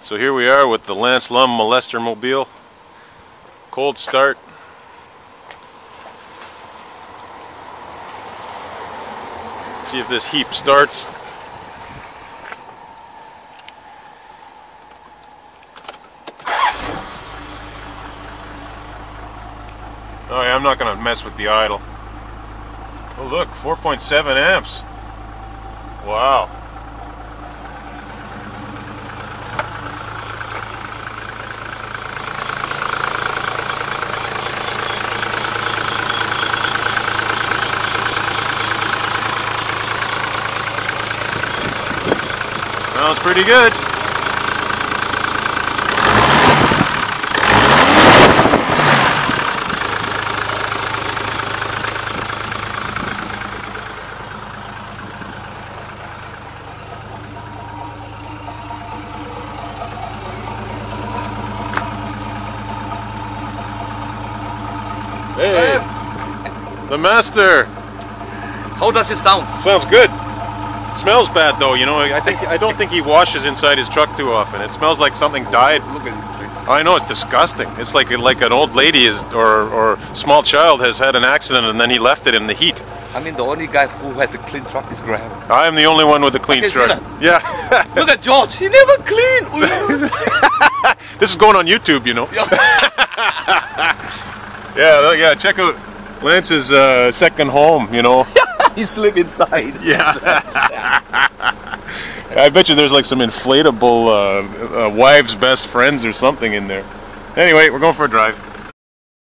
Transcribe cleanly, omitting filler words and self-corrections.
So here we are with the Lance Lum Molester Mobile. Cold start. See if this heap starts. Oh yeah, I'm not going to mess with the idle. Oh look, 4.7 amps. Wow. Sounds pretty good. Hey, the master. How does it sound? Sounds good. Smells bad though, you know. I don't think he washes inside his truck too often. It smells like something died. Look at it. I know, it's disgusting. It's like an old lady or small child has had an accident and then he left it in the heat. I mean, the only guy who has a clean truck is Graham. I am the only one with a clean truck. Yeah. Look at George. He never clean. This is going on YouTube, you know. Yeah. Check out Lance's second home, you know. He sleep inside. Yeah. I bet you there's like some inflatable wives' best friends or something in there. Anyway, we're going for a drive.